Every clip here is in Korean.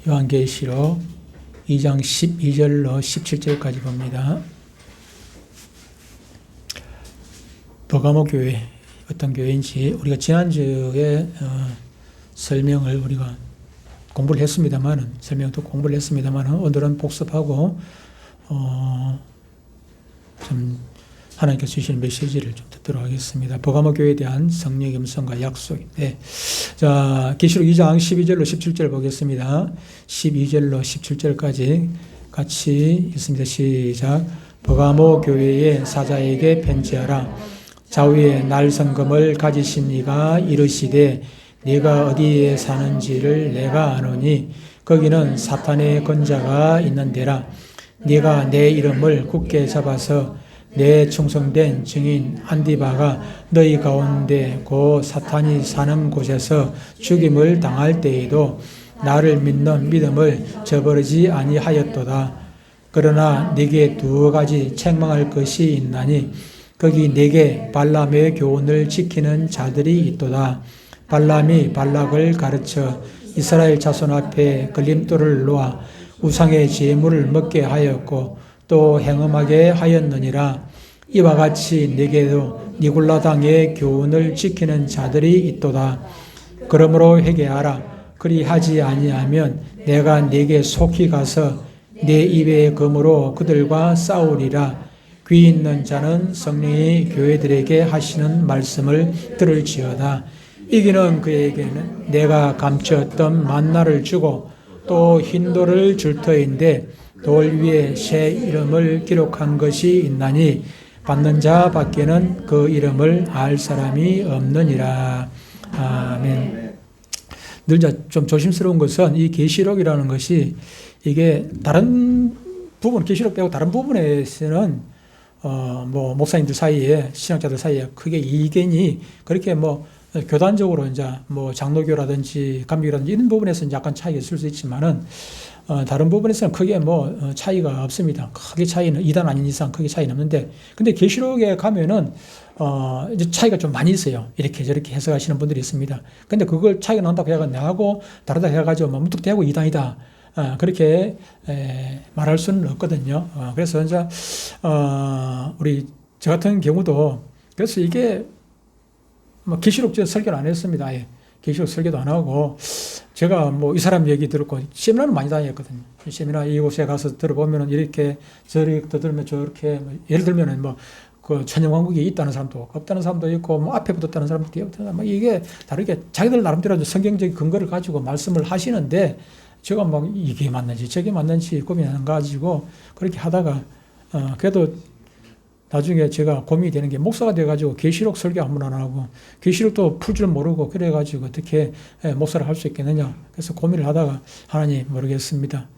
요한계시록 2장 12절로 17절까지 봅니다. 버가모 교회, 어떤 교회인지 우리가 지난주에 설명을 우리가 공부를 했습니다만은, 설명도 공부를 했습니다만은, 오늘은 복습하고 좀 하나님께서 주시는 메시지를 좀 듣도록 하겠습니다. 버가모 교회에 대한 성령의 음성과 약속인데, 자, 계시록 2장 12절로 17절 보겠습니다. 12절로 17절까지 같이 있습니다. 시작. 버가모 교회의 사자에게 편지하라. 좌우에 날성금을 가지신 이가 이르시되 네가 어디에 사는지를 내가 아노니 거기는 사탄의 권자가 있는 데라. 네가 내 이름을 굳게 잡아서 내 충성된 증인 안디바가 너희 가운데 고 사탄이 사는 곳에서 죽임을 당할 때에도 나를 믿는 믿음을 저버리지 아니하였도다. 그러나 네게 두 가지 책망할 것이 있나니 거기 네게 발람의 교훈을 지키는 자들이 있도다. 발람이 발락을 가르쳐 이스라엘 자손 앞에 걸림돌을 놓아 우상의 제물을 먹게 하였고 또 행음하게 하였느니라. 이와 같이 네게도 니골라당의 교훈을 지키는 자들이 있도다. 그러므로 회개하라. 그리하지 아니하면 내가 네게 속히 가서 내 입의 검으로 그들과 싸우리라. 귀 있는 자는 성령이 교회들에게 하시는 말씀을 들을지어다. 이기는 그에게는 내가 감추었던 만나를 주고 또 흰돌을 줄 터인데 돌 위에 새 이름을 기록한 것이 있나니 받는 자 밖에는 그 이름을 알 사람이 없느니라. 아멘. 늘 좀 조심스러운 것은 이 계시록이라는 것이 이게 다른 부분, 계시록 빼고 다른 부분에서는 뭐 목사님들 사이에, 신학자들 사이에 크게 이견이 그렇게 뭐 교단적으로 이제 뭐 장로교라든지 감리교라든지 이런 부분에서는 약간 차이가 있을 수 있지만은 다른 부분에서는 크게 뭐 차이가 없습니다. 크게 차이는 이단 아닌 이상 크게 차이는 없는데, 근데 계시록에 가면은 이제 차이가 좀 많이 있어요. 이렇게 저렇게 해석하시는 분들이 있습니다. 근데 그걸 차이가 난다고 해가 나하고 다르다 해가지고 뭐 무뚝대고 이단이다. 그렇게 말할 수는 없거든요. 그래서 이제 우리 저 같은 경우도 그래서 이게 뭐 계시록 설교를 안 했습니다. 아예 계시록 설교도 안 하고 제가 뭐 이 사람 얘기 들었고 세미나는 많이 다녔거든요. 세미나 이곳에 가서 들어보면은 이렇게 저렇게 들으면 저렇게 뭐 예를 들면은 뭐 그 천연왕국이 있다는 사람도 없다는 사람도 있고 뭐 앞에 붙었다는 사람도 있고 뭐 이게 다르게 자기들 나름대로 성경적인 근거를 가지고 말씀을 하시는데 제가 막 이게 맞는지 저게 맞는지 고민 안 가지고 그렇게 하다가 그래도 나중에 제가 고민이 되는 게 목사가 돼가지고 계시록 설교 한 번 안 하고 계시록도 풀 줄 모르고 그래가지고 어떻게 목사를 할 수 있겠느냐. 그래서 고민을 하다가 하나님 모르겠습니다.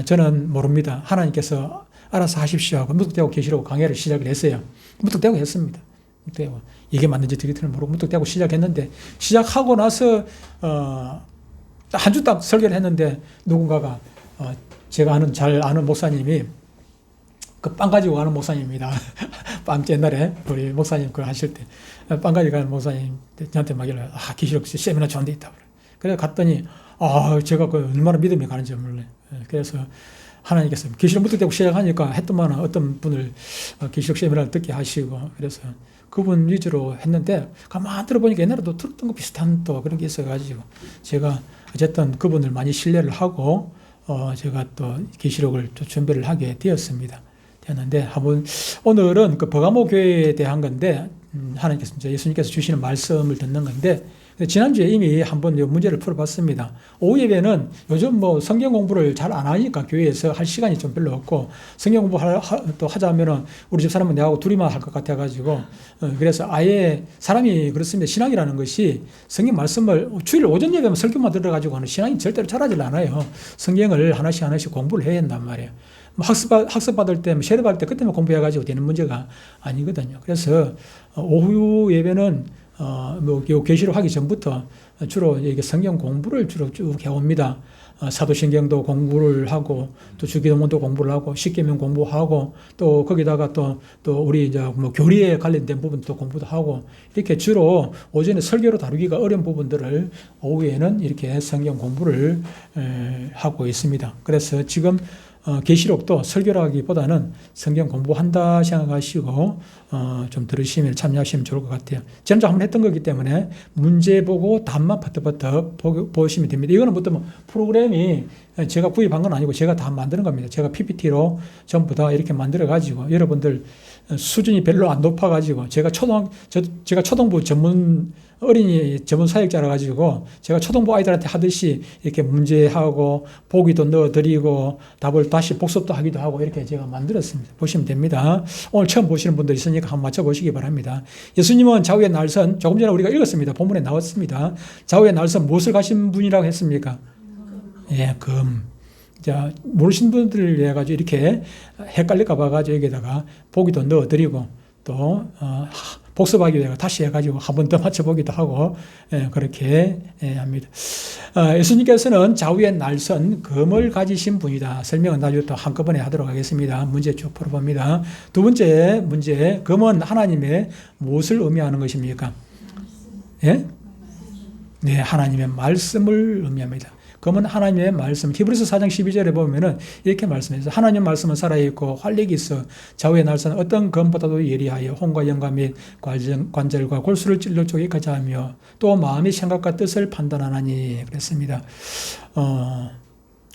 저는 모릅니다. 하나님께서 알아서 하십시오 하고 무턱대고 계시록 강의를 시작을 했어요. 무턱대고 했습니다. 무턱대고 이게 맞는지 되게 모르고 무턱대고 시작했는데 시작하고 나서 한 주 딱 설교를 했는데 누군가가 제가 잘 아는 목사님이 그 빵 가지고 가는 목사님입니다. 빵 옛날에 우리 목사님 그거 하실 때 빵 가지고 가는 목사님 저한테 막 이래요. 계시록 세미나 좋은 데 있다. 그래서 갔더니 제가 그 얼마나 믿음이 가는지 몰라요. 그래서 하나님께서 계시록 무턱대고 시작하니까 했더만 어떤 분을 계시록 세미나를 듣게 하시고 그래서 그분 위주로 했는데 가만 들어보니까 옛날에도 들었던 거 비슷한 또 그런 게 있어가지고 제가 어쨌든 그분을 많이 신뢰를 하고 제가 또 계시록을 또 준비를 하게 되었습니다. 되었는데 한번 오늘은 그 버가모 교회에 대한 건데 하나님께서 이제 예수님께서 주시는 말씀을 듣는 건데 지난주에 이미 한번 이 문제를 풀어봤습니다. 오후 예배는 요즘 뭐 성경 공부를 잘 안 하니까 교회에서 할 시간이 좀 별로 없고 성경 공부 또 하자면은 우리 집 사람은 내하고 둘이만 할 것 같아가지고 그래서 아예 사람이 그렇습니다. 신앙이라는 것이 성경 말씀을 주일 오전 예배만 설교만 들어가지고 하는 신앙이 절대로 자라질 않아요. 성경을 하나씩 공부를 해야 한단 말이에요. 학습받을 때, 세례받을 때 그때만 공부해가지고 되는 문제가 아니거든요. 그래서 오후 예배는 요 계시록 하기 전부터 주로 이게 성경 공부를 주로 쭉 해옵니다. 사도신경도 공부를 하고 또 주기도문도 공부를 하고 십계명 공부하고 또 거기다가 또 우리 이제 뭐 교리에 관련된 부분도 공부도 하고 이렇게 주로 오전에 설교로 다루기가 어려운 부분들을 오후에는 이렇게 성경 공부를 하고 있습니다. 그래서 지금 계시록도 설교라기보다는 성경 공부한다 생각하시고 좀 들으시면 참여하시면 좋을 것 같아요. 전자 한번 했던 거기 때문에 문제 보고 답만 퍼뜩퍼뜩 보시면 됩니다. 이거는 뭐 프로그램이 제가 구입한 건 아니고 제가 다 만드는 겁니다. 제가 PPT로 전부 다 이렇게 만들어 가지고 여러분들 수준이 별로 안 높아 가지고 제가 초등부 전문 어린이 전문 사역자라 가지고 제가 초등부 아이들한테 하듯이 이렇게 문제하고 보기도 넣어드리고 답을 다시 복습도 하기도 하고 이렇게 제가 만들었습니다. 보시면 됩니다. 오늘 처음 보시는 분들 있으니까 한번 맞춰보시기 바랍니다. 예수님은 좌우의 날선, 조금 전에 우리가 읽었습니다. 본문에 나왔습니다. 좌우의 날선 무엇을 가신 분이라고 했습니까? 예, 금. 자, 모르신 분들을 위해 가지고 이렇게 헷갈릴까 봐가지고 여기다가 보기도 넣어드리고 또 복습하기 위해 다시 해가지고 한 번 더 맞춰보기도 하고 그렇게 합니다. 예수님께서는 좌우의 날선 금을 가지신 분이다. 설명은 나중에 또 한꺼번에 하도록 하겠습니다. 문제 쭉 풀어봅니다. 두 번째 문제, 금은 하나님의 무엇을 의미하는 것입니까? 예? 네, 하나님의 말씀을 의미합니다. 금은 하나님의 말씀. 히브리서 4장 12절에 보면은 이렇게 말씀해서 하나님의 말씀은 살아있고 활력이 있어 좌우의 날선 어떤 금보다도 예리하여 혼과 영과 및 관절과 골수를 찔러 쪼개까지 하며 또 마음의 생각과 뜻을 판단하나니 그랬습니다.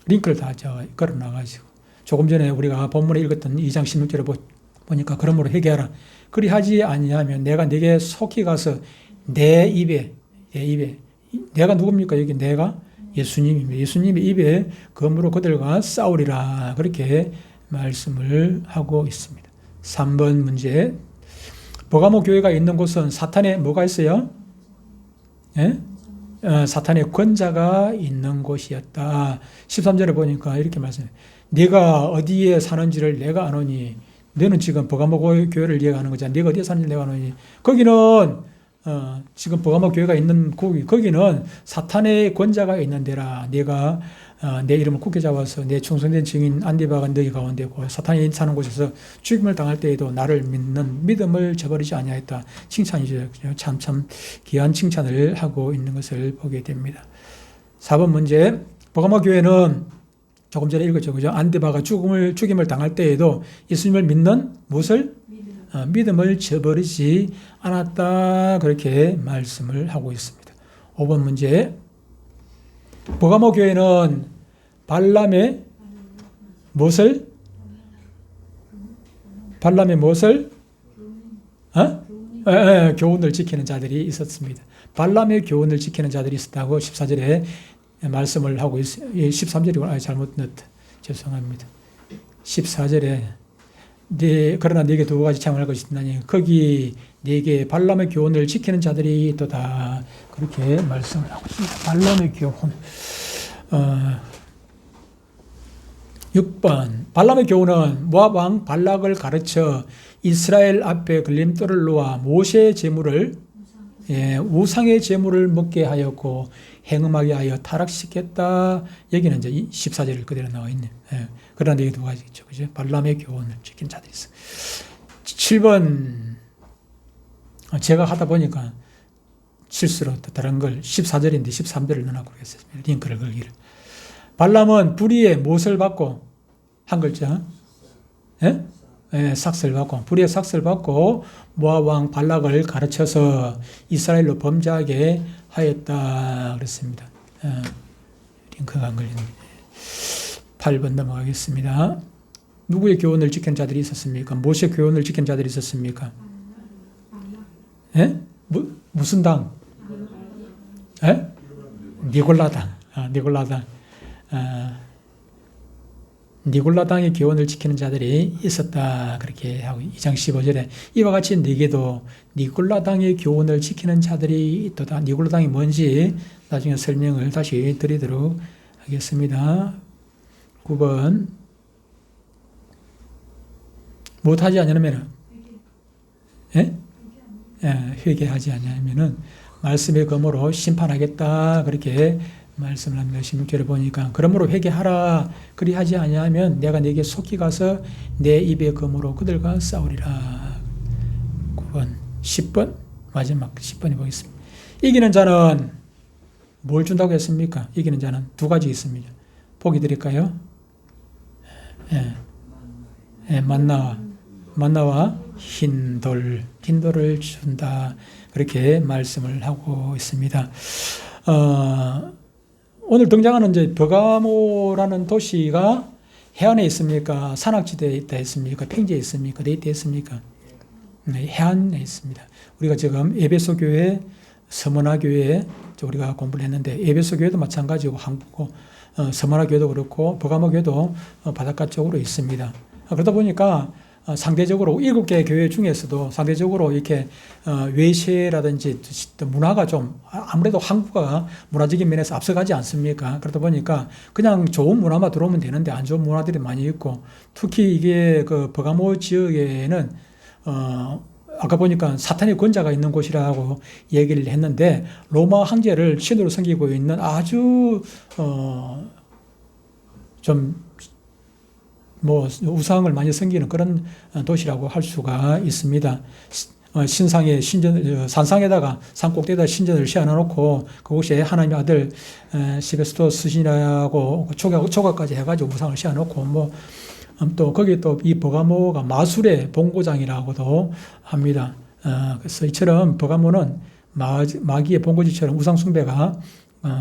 링크를 다 걸어놔가지고 조금 전에 우리가 본문에 읽었던 2장 16절에 보니까 그러므로 회개하라. 그리하지 아니하면 내가 네게 속히 가서 내 입에 내가 누굽니까? 여기 내가 예수님입니다. 예수님의 입에 검으로 그들과 싸우리라. 그렇게 말씀을 하고 있습니다. 3번 문제. 버가모 교회가 있는 곳은 사탄의 뭐가 있어요? 예? 사탄의 권자가 있는 곳이었다. 13절에 보니까 이렇게 말씀해요. 네가 어디에 사는지를 내가 아노니. 너는 지금 버가모 교회를 얘기하는 거잖아. 네가 어디에 사는지 내가 아노니. 거기는 지금 버가모 교회가 있는 거기는 사탄의 권자가 있는 데라. 네가 내 이름을 굳게 잡아서 내 충성된 증인 안디바가 너희 가운데고 사탄이 사는 곳에서 죽임을 당할 때에도 나를 믿는 믿음을 저버리지 아니하였다. 칭찬이죠. 참 귀한 칭찬을 하고 있는 것을 보게 됩니다. 4번 문제. 버가모 교회는 조금 전에 읽었죠. 그죠? 안디바가 죽임을 당할 때에도 예수님을 믿는 무엇을? 믿음을 저버리지 않았다. 그렇게 말씀을 하고 있습니다. 5번 문제. 버가모 교회는 발람의 무엇을? 교훈을 지키는 자들이 있었습니다. 발람의 교훈을 지키는 자들이 있었다고 14절에 말씀을 하고 있어요. 13절이고 잘못 넣었다. 죄송합니다. 14절에 그러나 네게 두 가지 창을 할 것이 있나니 거기 네게 발람의 교훈을 지키는 자들이 있도다. 그렇게 말씀을 하고 있습니다. 발람의 교훈. 6번. 발람의 교훈은 모압 왕 발락을 가르쳐 이스라엘 앞에 걸림돌을 놓아 모세의 제물을 우상의 제물을 먹게 하였고 행음하게 하여 타락시켰다. 여기는 이제 14절을 그대로 나와 있네요. 그러나 네게 두 가지 있죠. 그죠? 발람의 교훈을 지킨 자들이 있어. 7번. 제가 하다 보니까 실수로 또 다른 걸 14절인데 13절을 넣어놓고 그랬습니다. 링크를 걸기를. 발람은 불의의 무엇을 받고 한 글자 삭슬 받고 불의의 삭슬 받고 모압 왕 발락을 가르쳐서 이스라엘로 범죄하게 하였다 그랬습니다. 링크가 안 걸리는데 8번 넘어가겠습니다. 누구의 교훈을 지킨 자들이 있었습니까? 모세 교훈을 지킨 자들이 있었습니까? 무슨 당? 니골라당. 니골라당의 교훈을 지키는 자들이 있었다. 그렇게 하고 2장 15절에 이와 같이 네게도 니골라당의 교훈을 지키는 자들이 있도다. 니골라당이 뭔지 나중에 설명을 다시 드리도록 하겠습니다. 9번. 못하지 않으면 회개하지 아니하면은 말씀의 검으로 심판하겠다 그렇게 말씀을 합니다. 16절에 보니까 그러므로 회개하라 그리하지 아니하면 내가 네게 속히 가서 내 입의 검으로 그들과 싸우리라. 9번 10번 마지막 10번에 보겠습니다. 이기는 자는 뭘 준다고 했습니까? 이기는 자는 두 가지 있습니다. 보기 드릴까요? 만나와 흰돌을 준다. 그렇게 말씀을 하고 있습니다. 오늘 등장하는 이제 버가모라는 도시가 해안에 있습니까? 산악지대에 있다 했습니까? 평지에 있습니까? 어디에 있습니까? 해안에 있습니다. 우리가 지금 에베소 교회, 서머나 교회 우리가 공부를 했는데 에베소 교회도 마찬가지고 한국고 서머나 교회도 그렇고 버가모 교회도 바닷가 쪽으로 있습니다. 그러다 보니까 상대적으로 7개 교회 중에서도 상대적으로 이렇게 외세라든지 문화가 좀 아무래도 한국가 문화적인 면에서 앞서가지 않습니까? 그러다 보니까 그냥 좋은 문화만 들어오면 되는데 안 좋은 문화들이 많이 있고 특히 이게 그 버가모 지역에는 아까 보니까 사탄의 권자가 있는 곳이라고 얘기를 했는데 로마 황제를 신으로 섬기고 있는 아주 좀 우상을 많이 섬기는 그런 도시라고 할 수가 있습니다. 신상에 산상에다가 산 꼭대기에다 신전을 세워놓고 그곳에 하나님의 아들 시베스토스이라고 초가까지 해가지고 우상을 세워놓고 또 거기에 또 이 버가모가 마술의 본고장이라고도 합니다. 그래서 이처럼 버가모는 마귀의 본고지처럼 우상 숭배가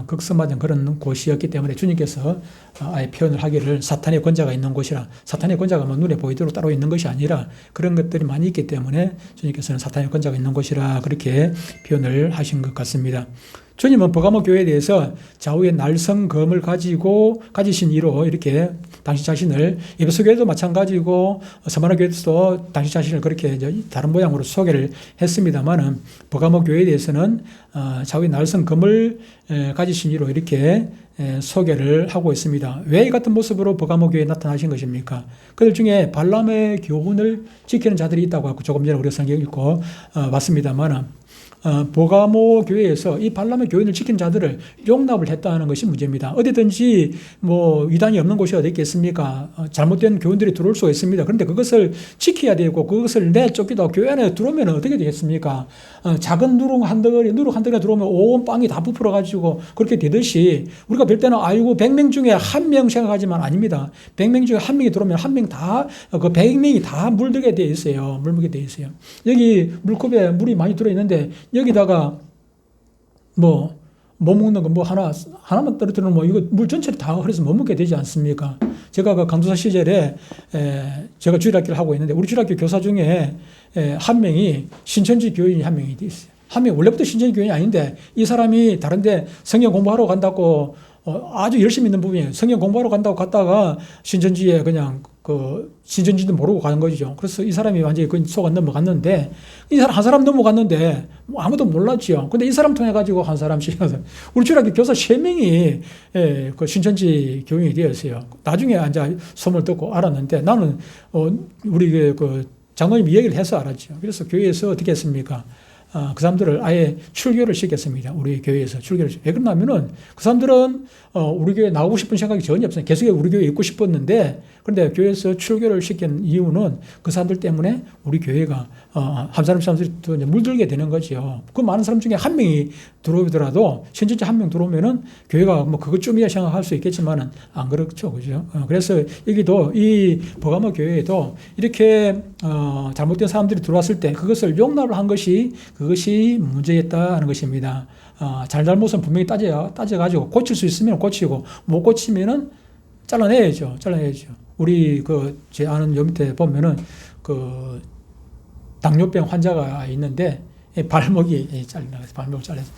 극성맞은 그런 곳이었기 때문에 주님께서 아예 표현을 하기를 사탄의 권자가 있는 곳이라, 사탄의 권자가 눈에 보이도록 따로 있는 것이 아니라 그런 것들이 많이 있기 때문에 주님께서는 사탄의 권자가 있는 곳이라 그렇게 표현을 하신 것 같습니다. 주님은 버가모 교회에 대해서 좌우에 날성검을 가지신 이로 이렇게 당시 자신을, 에베소 교회도 마찬가지고 서머나 교회도 당시 자신을 그렇게 다른 모양으로 소개를 했습니다만은 버가모 교회에 대해서는 좌우에 날성검을 가지신 이로 이렇게 소개를 하고 있습니다. 왜 이 같은 모습으로 버가모 교회에 나타나신 것입니까? 그들 중에 발람의 교훈을 지키는 자들이 있다고 하고 조금 전에 우리가 성경 읽고 봤습니다만은 버가모 교회에서 이 발람의 교훈을 지키는 자들을 용납을 했다는 것이 문제입니다. 어디든지 이단이 없는 곳이 어디 있겠습니까? 잘못된 교훈들이 들어올 수가 있습니다. 그런데 그것을 지켜야 되고 그것을 내쫓기도 교회 안에 들어오면 어떻게 되겠습니까? 작은 누룩 한 덩어리가 들어오면 온 빵이 다 부풀어가지고 그렇게 되듯이 우리가 볼 때는 100명 중에 한 명 생각하지만 아닙니다. 100명 중에 한 명이 들어오면 한 명 다, 그 100명이 다 물들게 되어 있어요. 물들게 되어 있어요. 여기 물컵에 물이 많이 들어있는데 여기다가 못 먹는 거 하나만 떨어뜨리면 이거 물 전체를 다 흐려서 못 먹게 되지 않습니까? 제가 그 강도사 시절에 제가 주일학교를 하고 있는데 우리 주일학교 교사 중에 한 명이 신천지 교인이 한 명이 있어요. 한 명 원래부터 신천지 교인이 아닌데 이 사람이 다른데 성경 공부하러 간다고 아주 열심히 있는 부분이에요. 성경 공부하러 간다고 갔다가 신천지에 그냥 신천지도 모르고 가는 거죠. 그래서 이 사람이 완전히 그 속아 넘어갔는데 한 사람 넘어갔는데 아무도 몰랐지요. 근데 이 사람 통해 가지고 한 사람씩 우리 주일학교 교사 3명이 그 신천지 교인이 되었어요. 나중에 이제 소문을 듣고 알았는데 나는 우리 그 장로님이 얘기를 해서 알았죠. 그래서 교회에서 어떻게 했습니까? 그 사람들을 아예 출교를 시켰습니다. 우리 교회에서 출교를. 왜 그러냐면은 그 사람들은 우리 교회에 나오고 싶은 생각이 전혀 없어요. 계속 우리 교회에 있고 싶었는데 그런데 교회에서 출교를 시킨 이유는 그 사람들 때문에 우리 교회가 한 사람들이 또 물들게 되는 거죠. 그 많은 사람 중에 한 명이 들어오더라도 신천지 한 명 들어오면은 교회가 그것쯤이야 생각할 수 있겠지만은 안 그렇죠. 그죠? 그래서 여기도 이 버가모 교회에도 이렇게 잘못된 사람들이 들어왔을 때 그것을 용납을 한 그것이 문제였다는 것입니다. 잘못은 분명히 따져가지고 고칠 수 있으면 고치고 못 고치면은 잘라내야죠. 우리 제 아는 요 밑에 보면은 당뇨병 환자가 있는데 발목이 잘라서 발목 잘라서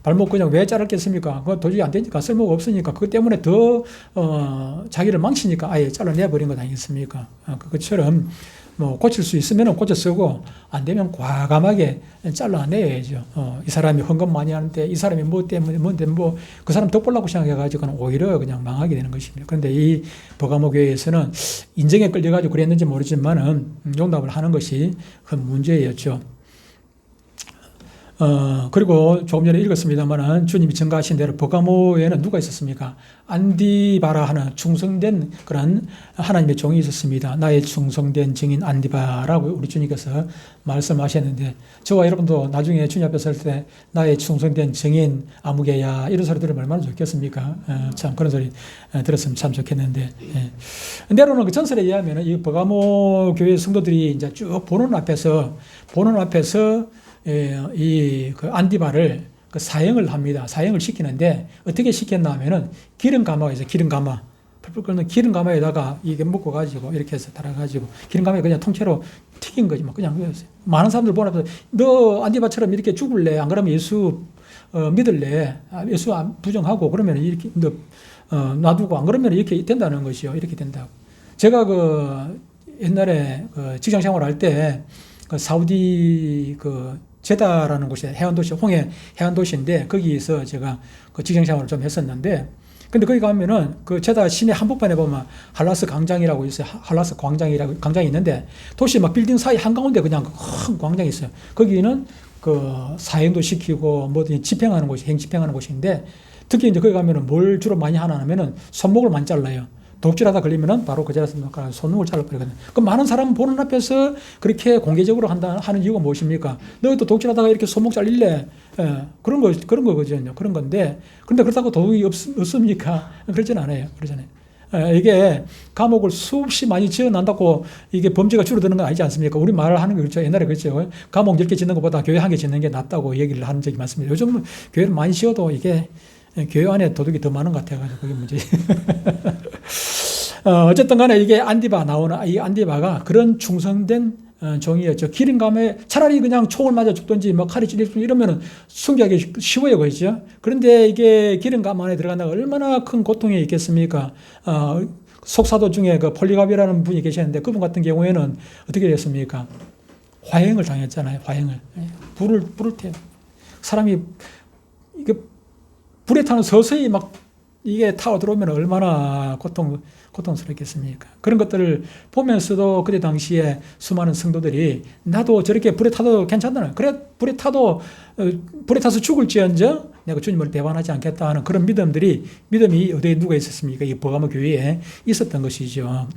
발목 그냥 왜 자랐겠습니까? 그거 도저히 안 되니까 쓸모가 없으니까 그것 때문에 더 자기를 망치니까 아예 잘라내 버린 것 아니겠습니까? 그것처럼 고칠 수 있으면 고쳐 쓰고 안 되면 과감하게 잘라내야죠. 이 사람이 헌금 많이 하는데 이 사람이 뭐 때문에 그 사람 덕보려고 생각해가지고는 오히려 그냥 망하게 되는 것입니다. 그런데 이 버가모 교회에서는 인정에 끌려가지고 그랬는지 모르지만은 용납을 하는 것이 큰 문제였죠. 그리고 조금 전에 읽었습니다만은 주님이 증가하신 대로 버가모에는 누가 있었습니까? 안디바라 하는 충성된 그런 하나님의 종이 있었습니다. 나의 충성된 증인 안디바라고 우리 주님께서 말씀하셨는데, 저와 여러분도 나중에 주님 앞에 설 때 나의 충성된 증인 아무개야 이런 소리 들으면 얼마나 좋겠습니까? 참 그런 소리 들었으면 참 좋겠는데, 때로는 그 전설에 의하면 이 버가모 교회 성도들이 이제 쭉 보는 앞에서 그 안디바를 그 사형을 합니다. 사형을 시키는데 어떻게 시켰나 하면은 기름 가마가 있어요. 기름 가마. 풀풀 끓는 기름 가마에다가 이게 묶어가지고 이렇게 해서 달아가지고 기름 가마에 그냥 통째로 튀긴 거지. 뭐 그냥 많은 사람들 보면서 너 안디바처럼 이렇게 죽을래? 안 그러면 예수 믿을래? 예수 부정하고 그러면 이렇게 너 놔두고 안 그러면 이렇게 된다는 것이요. 이렇게 된다고. 제가 그 옛날에 그 직장 생활할 때 그 사우디 그 제다라는 곳이 해안도시, 홍해 해안도시인데 거기에서 제가 그 직장 생활을 좀 했었는데, 근데 거기 가면은 그 제다 시내 한복판에 보면 할라스 광장이라고 있어요. 할라스 광장이라고 광장이 있는데 도시 막 빌딩 사이 한가운데 그냥 큰 광장이 있어요. 거기는 그 사행도 시키고 뭐든 집행하는 곳이 행집행하는 곳인데, 특히 이제 거기 가면은 뭘 주로 많이 하나 하면은 손목을 많이 잘라요. 독질하다 걸리면은 바로 그 자리에서 손목을 잘라버리거든요. 그럼 많은 사람 보는 앞에서 그렇게 공개적으로 하는 이유가 무엇입니까? 너희도 독질하다가 이렇게 손목 잘릴래? 그런 거거든요. 그런 건데, 그런데 그렇다고 도둑이 없습니까? 그렇진 않아요. 그러잖아요. 이게 감옥을 수없이 많이 지어난다고 이게 범죄가 줄어드는 건 아니지 않습니까? 우리 말을 하는 거 그렇죠. 옛날에 그랬죠. 감옥 10개 짓는 것보다 교회 1개 짓는 게 낫다고 얘기를 한 적이 많습니다. 요즘 교회를 많이 지어도 이게 교회 안에 도둑이 더 많은 것 같아가지고 그게 문제. 어쨌든 간에 이게 안디바 나오는 이 안디바가 그런 충성된 종이었죠. 기름감에 차라리 그냥 총을 맞아 죽든지 뭐 칼이 찔려 죽든지 이러면은 숨기하기 쉬워요. 그렇죠? 그런데 이게 기름감 안에 들어간다가 얼마나 큰 고통이 있겠습니까? 속사도 중에 그 폴리갑이라는 분이 계셨는데 그분 같은 경우에는 어떻게 됐습니까? 화형을 당했잖아요. 화형을. 불을 태워. 사람이 이게 불에 타는 서서히 막 이게 타고 들어오면 얼마나 고통스럽겠습니까? 그런 것들을 보면서도 그때 당시에 수많은 성도들이 나도 저렇게 불에 타도 괜찮다는, 그래 불에 타서 죽을지언정 내가 주님을 배반하지 않겠다 하는 그런 믿음이 어디에 누가 있었습니까? 이 버가모 교회에 있었던 것이죠.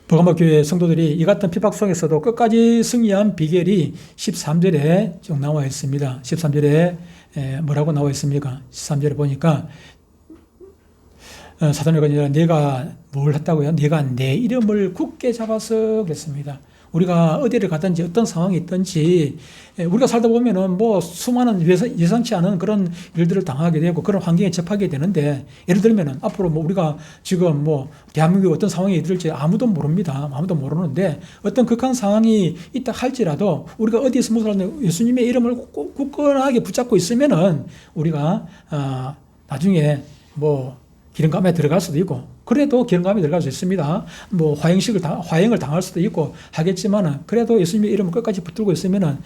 버가모 교회 성도들이 이 같은 핍박 속에서도 끝까지 승리한 비결이 13절에 쭉 나와 있습니다. 13절에 뭐라고 나와 있습니까? 13절에 보니까 사탄이 거니라 내가 뭘 했다고요? 내가 내 이름을 굳게 잡아서 그랬습니다. 우리가 어디를 가든지 어떤 상황이 있든지 우리가 살다 보면은 뭐 수많은 예상치 않은 그런 일들을 당하게 되고 그런 환경에 접하게 되는데, 예를 들면은 앞으로 뭐 우리가 지금 뭐 대한민국에 어떤 상황이 이룰지 아무도 모릅니다. 아무도 모르는데 어떤 극한 상황이 있다 할지라도 우리가 어디에서 무엇을 예수님의 이름을 굳건하게 붙잡고 있으면은 우리가 나중에 뭐 기름감에 들어갈 수도 있고, 그래도 기름감에 들어갈 수 있습니다. 뭐 화형을 당할 수도 있고 하겠지만은 그래도 예수님의 이름을 끝까지 붙들고 있으면은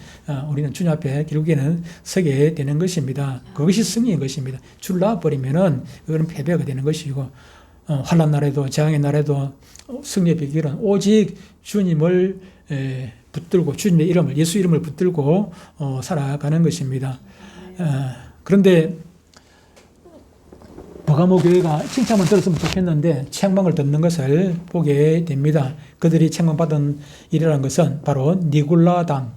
우리는 주님 앞에 결국에는 서게 되는 것입니다. 그것이 승리인 것입니다. 줄놔버리면은 그거는 패배가 되는 것이고, 환난 날에도 재앙의 날에도 승리의 비결은 오직 주님을 붙들고 주님의 이름을, 예수 이름을 붙들고 살아가는 것입니다. 그런데 버가모 교회가 칭찬을 들었으면 좋겠는데 책망을 듣는 것을 보게 됩니다. 그들이 책망받은 일이라는 것은 바로 니골라당과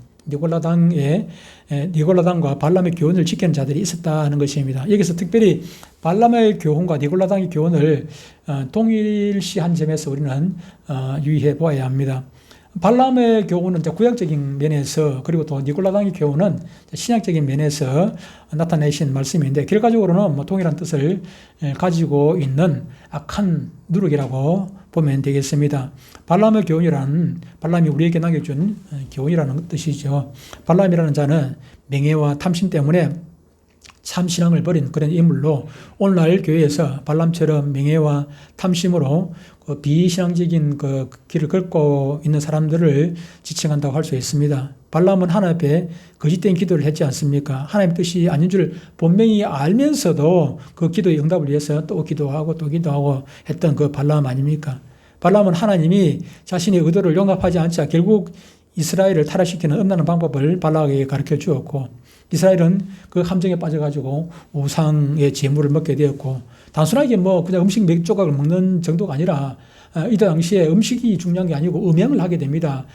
발람의 교훈을 지키는 자들이 있었다는 것입니다. 여기서 특별히 발람의 교훈과 니골라당의 교훈을 동일시한 점에서 우리는 유의해 보아야 합니다. 발람의 교훈은 구약적인 면에서, 그리고 또 니골라당의 교훈은 신약적인 면에서 나타내신 말씀인데, 결과적으로는 뭐 동일한 뜻을 가지고 있는 악한 누룩이라고 보면 되겠습니다. 발람의 교훈이란, 발람이 우리에게 남겨준 교훈이라는 뜻이죠. 발람이라는 자는 명예와 탐심 때문에 참신앙을 버린 그런 인물로, 오늘날 교회에서 발람처럼 명예와 탐심으로 비신앙적인 그 길을 걷고 있는 사람들을 지칭한다고 할 수 있습니다. 발람은 하나님 앞에 거짓된 기도를 했지 않습니까? 하나님의 뜻이 아닌 줄 분명히 알면서도 그 기도의 응답을 위해서 또 기도하고 했던 그 발람 아닙니까? 발람은 하나님이 자신의 의도를 용납하지 않자 결국 이스라엘을 타락시키는 음란한 방법을 발락에게 가르쳐 주었고, 이스라엘은 그 함정에 빠져가지고 우상의 제물을 먹게 되었고, 단순하게 뭐 그냥 음식 몇 조각을 먹는 정도가 아니라 이 당시에 음식이 중요한 게 아니고 음행을 하게 됩니다.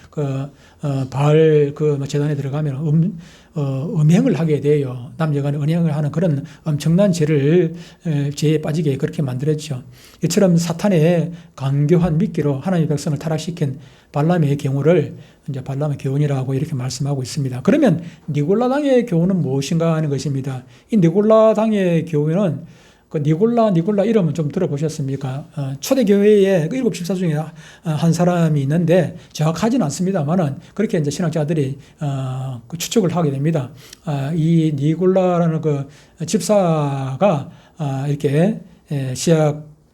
바알 재단에 들어가면 음행을 하게 돼요. 남녀간에 음행을 하는 그런 엄청난 죄에 빠지게 그렇게 만들었죠. 이처럼 사탄의 강교한 미끼로 하나님의 백성을 타락시킨 발람의 경우를 이제 발람의 교훈이라고 이렇게 말씀하고 있습니다. 그러면 니골라 당의 교훈은 무엇인가 하는 것입니다. 이 니골라 당의 교훈은 그 니골라 이름은 좀 들어보셨습니까? 초대교회에 그 7집사 중에 한 사람이 있는데 정확하지는 않습니다만은 그렇게 이제 신학자들이 그 추측을 하게 됩니다. 이 니골라라는 그 집사가 이렇게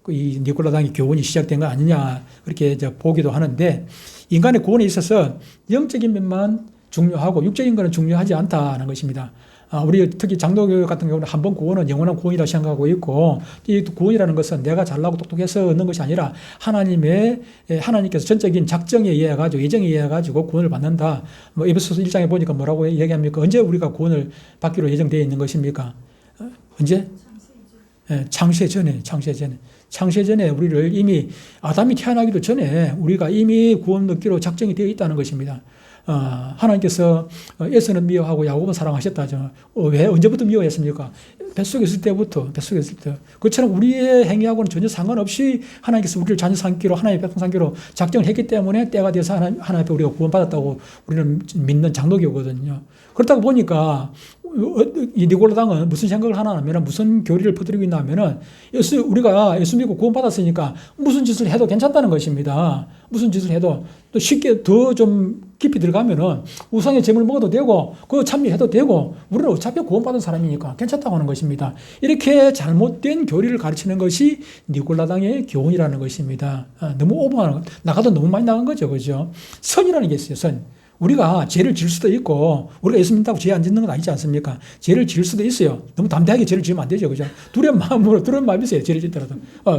이 니골라당의 교훈이 시작된 거 아니냐 그렇게 이제 보기도 하는데, 인간의 구원에 있어서 영적인 면만 중요하고 육적인 것은 중요하지 않다는 것입니다. 우리 특히 장로교 같은 경우는 한 번 구원은 영원한 구원이라고 생각하고 있고, 이 구원이라는 것은 내가 잘나고 똑똑해서 얻는 것이 아니라 하나님께서 전적인 작정에 의해 가지고 예정에 의해 가지고 구원을 받는다. 뭐 에베소서 1장에 보니까 뭐라고 얘기합니까? 언제 우리가 구원을 받기로 예정되어 있는 것입니까? 언제? 창세 전에 우리를 이미 아담이 태어나기도 전에 우리가 이미 구원 얻기로 작정이 되어 있다는 것입니다. 하나님께서 에서는 미워하고 야곱은 사랑하셨다죠. 왜? 언제부터 미워했습니까? 뱃속에 있을 때부터. 그처럼 우리의 행위하고는 전혀 상관없이 하나님께서 우리를 자녀 삼기로, 하나님의 백성 삼기로 작정을 했기 때문에 때가 돼서 하나님 앞에 우리가 구원받았다고 우리는 믿는 장로교거든요. 그렇다고 보니까 이 니골라당은 무슨 생각을 하나 하면, 무슨 교리를 퍼뜨리고 있나 하면은, 우리가 예수 믿고 구원받았으니까 무슨 짓을 해도 괜찮다는 것입니다. 무슨 짓을 해도 또 쉽게 더 좀 깊이 들어가면은 우상의 제물 먹어도 되고 그거 참여해도 되고 우리는 어차피 구원받은 사람이니까 괜찮다고 하는 것입니다. 이렇게 잘못된 교리를 가르치는 것이 니골라당의 교훈이라는 것입니다. 너무 오버하는 것, 나가도 너무 많이 나간 거죠. 그죠? 선이라는 게 있어요. 선. 우리가 죄를 지을 수도 있고, 우리가 예수 믿는다고 죄 안 짓는 건 아니지 않습니까? 죄를 지을 수도 있어요. 너무 담대하게 죄를 지으면 안 되죠. 그죠? 두려운 마음이 있어요. 죄를 짓더라도.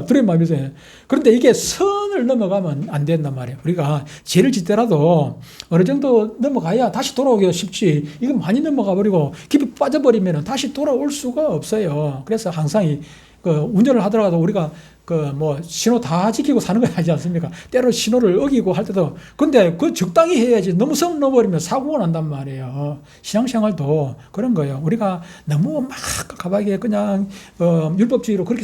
두려운 마음이 있어요. 그런데 이게 선을 넘어가면 안 된단 말이에요. 우리가 죄를 짓더라도 어느 정도 넘어가야 다시 돌아오기가 쉽지. 이거 많이 넘어가 버리고 깊이 빠져버리면 다시 돌아올 수가 없어요. 그래서 항상 운전을 하더라도 우리가 신호 다 지키고 사는 거 아니지 않습니까? 때로 신호를 어기고 할 때도. 근데 적당히 해야지. 너무 선 넘어버리면 사고가 난단 말이에요. 신앙생활도 그런 거예요. 우리가 너무 막 가박에 그냥, 율법주의로 그렇게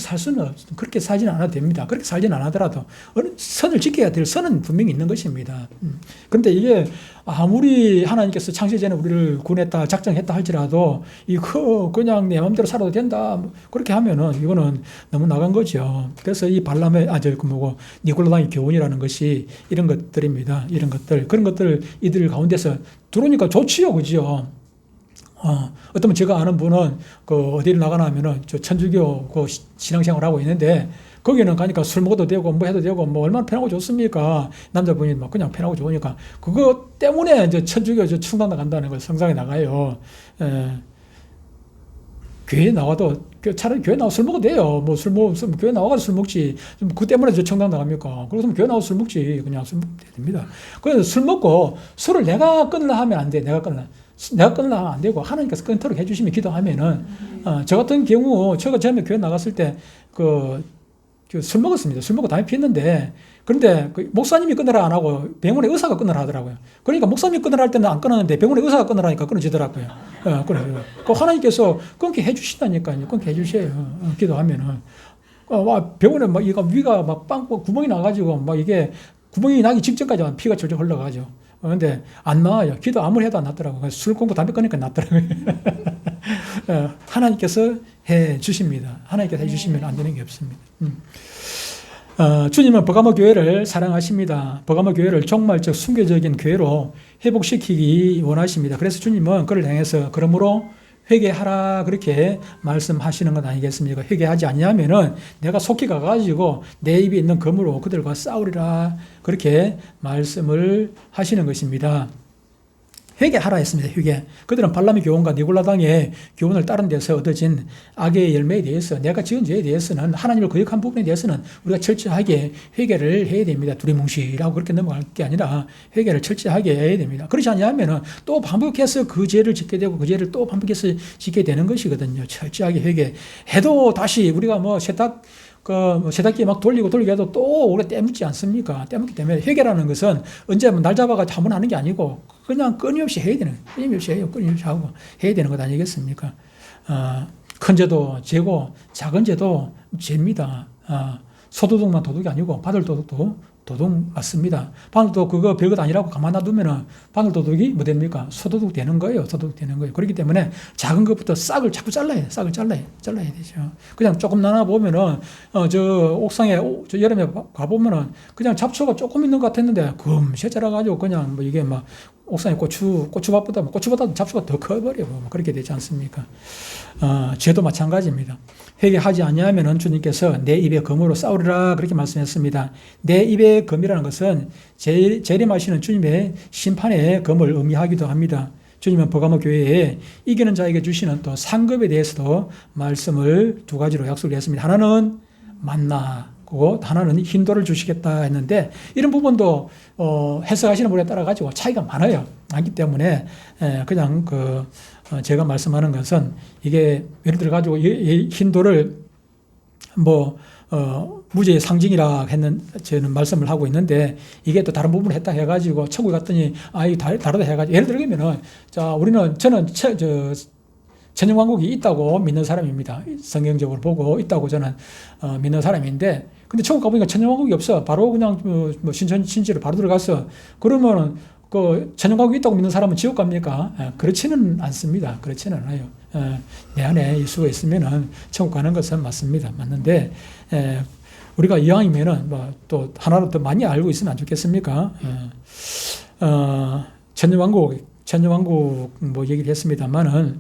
그렇게 살지는 않아도 됩니다. 그렇게 살지는 않아더라도 선을 지켜야 될 선은 분명히 있는 것입니다. 근데 이게 아무리 하나님께서 창세전에 우리를 구원했다, 작정했다 할지라도 이거 그냥 내 마음대로 살아도 된다. 그렇게 하면은 이거는 너무 나간 거죠. 그래서 이 니골라당의 교훈이라는 것이 이런 것들입니다. 이런 것들. 그런 것들 이들 가운데서 들어오니까 좋지요. 그죠? 어쩌면 제가 아는 분은 어디를 나가나 하면은 천주교 신앙생활을 하고 있는데, 거기는 가니까 술 먹어도 되고 뭐 해도 되고 뭐 얼마나 편하고 좋습니까? 남자분이 막 그냥 편하고 좋으니까 그거 때문에 이제 천주교 충당 나간다는 걸 성상에 나가요. 교회 나와도 차라리 교회 나와 술 먹어도 돼요. 교회 나와가지고 술 먹지. 그 때문에 청당 나갑니까? 그래서 교회 나와 술 먹지. 그냥 술 먹으면 됩니다. 그래서 술 먹고 술을 내가 끊으려 하면 안 돼. 내가 끊으려 하면 안 되고 하나님께서 끊도록 해주시면 기도하면은, 저 같은 경우 제가 처음에 교회 나갔을 때 술 먹었습니다. 술 먹고 담배 피웠는데, 그런데 목사님이 끊으라 안 하고 병원의 의사가 끊으라 하더라고요. 그러니까 목사님이 끊으라 할 때는 안 끊었는데 병원의 의사가 끊으라니까 끊어지더라고요. 그래요. 하나님께서 끊게 해주신다니까요. 끊게 해주셔요. 기도하면은. 병원에 위가 빵꾸 구멍이 나가지고 이게 구멍이 나기 직전까지만 피가 절절 흘러가죠. 그런데 안 나와요. 기도 아무리 해도 안 낫더라고요. 술 끊고 담배 끊으니까 낫더라고요. 하나님께서 해 주십니다. 하나님께서 해 주시면 안 되는 게 없습니다. 주님은 버가모 교회를 사랑하십니다. 버가모 교회를 종말적 순교적인 교회로 회복시키기 원하십니다. 그래서 주님은 그를 향해서 그러므로 회개하라 그렇게 말씀하시는 건 아니겠습니까? 회개하지 않냐면은 내가 속히 가가지고 내 입에 있는 검으로 그들과 싸우리라 그렇게 말씀을 하시는 것입니다. 회개하라 했습니다. 회개. 그들은 발람의 교훈과 니골라당의 교훈을 따른 데서 얻어진 악의 열매에 대해서, 내가 지은 죄에 대해서는, 하나님을 거역한 부분에 대해서는 우리가 철저하게 회개를 해야 됩니다. 두리뭉실하고 그렇게 넘어갈 게 아니라 회개를 철저하게 해야 됩니다. 그렇지 않으면 또 반복해서 그 죄를 짓게 되고 그 죄를 또 반복해서 짓게 되는 것이거든요. 철저하게 회개해도 다시 우리가 뭐 세탁기 막 돌리고 해도 또 오래 때묻지 않습니까? 때묻기 때문에 회개라는 것은 언제 날 잡아가지고 한번 하는 게 아니고 그냥 끊임없이 해야 되는, 끊임없이 해요. 끊임없이 하고 해야 되는 것 아니겠습니까? 큰 죄도 죄고 작은 죄도 죄입니다. 소도둑만 도둑이 아니고 바늘도둑도 도둑 맞습니다. 바늘도 그거 별것 아니라고 가만 놔두면은 바늘도둑이 뭐 됩니까? 소도둑 되는 거예요. 소도둑 되는 거예요. 그렇기 때문에 작은 것부터 싹을 자꾸 잘라야 돼. 싹을 잘라야 되죠. 그냥 조금 나눠 보면은 저 옥상에 저 여름에 가보면은 그냥 잡초가 조금 있는 것 같았는데 금세 자라가지고 그냥 뭐 이게 막 옥상에 고추밭보다 잡초가 더 커버려요. 뭐 그렇게 되지 않습니까? 죄도 마찬가지입니다. 회개하지 아니하면은 주님께서 내 입의 검으로 싸우리라 그렇게 말씀했습니다. 내 입의 검이라는 것은 재림하시는 주님의 심판의 검을 의미하기도 합니다. 주님은 버가모 교회에 이기는 자에게 주시는 또 상급에 대해서도 말씀을 두 가지로 약속을 했습니다. 하나는 만나고 하나는 흰돌을 주시겠다 했는데 이런 부분도 해석하시는 분에 따라 가지고 차이가 많기 때문에 그냥 제가 말씀하는 것은 이게 예를 들어 가지고 흰돌을 무죄의 상징이라 저는 말씀을 하고 있는데 이게 또 다른 부분을 했다 해가지고 천국에 갔더니 이거 다르다 해가지고 예를 들면 저는 천년왕국이 있다고 믿는 사람입니다. 성경적으로 보고 있다고 저는 믿는 사람인데 근데 천국 가보니까 천년왕국이 없어. 바로 그냥 신천지로 바로 들어가서 그러면은 그 천년왕국이 있다고 믿는 사람은 지옥 갑니까? 그렇지는 않습니다. 그렇지는 않아요. 내 안에 예수가 있으면은 천국 가는 것은 맞습니다. 맞는데 우리가 이왕이면은 또 하나로 더 많이 알고 있으면 안 좋겠습니까? 천년왕국 얘기를 했습니다만은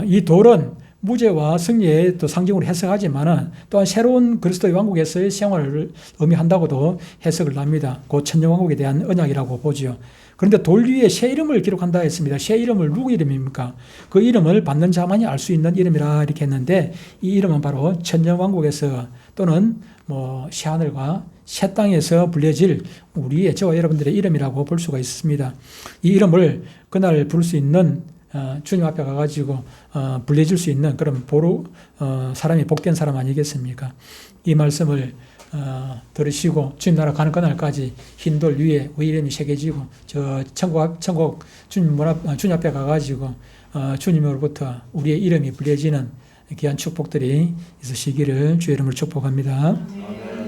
이 돌은 무죄와 승리의 또 상징으로 해석하지만은 또한 새로운 그리스도의 왕국에서의 생활을 의미한다고도 해석을 합니다. 곧 천년왕국에 대한 언약이라고 보지요. 그런데 돌 위에 새 이름을 기록한다 했습니다. 새 이름을 누구 이름입니까? 그 이름을 받는 자만이 알 수 있는 이름이라 이렇게 했는데 이 이름은 바로 천년왕국에서 또는 새하늘과 새 땅에서 불려질 우리의 저와 여러분들의 이름이라고 볼 수가 있습니다. 이 이름을 그날 부를 수 있는 주님 앞에 가가지고 불려줄 수 있는 그런 사람이 복된 사람 아니겠습니까? 이 말씀을 들으시고 주님 나라 가는 그날까지 흰돌 위에 우리 이름이 새겨지고 저 천국 주님 앞에 가가지고 주님으로부터 우리의 이름이 불려지는 귀한 축복들이 있으시기를 주의 이름으로 축복합니다.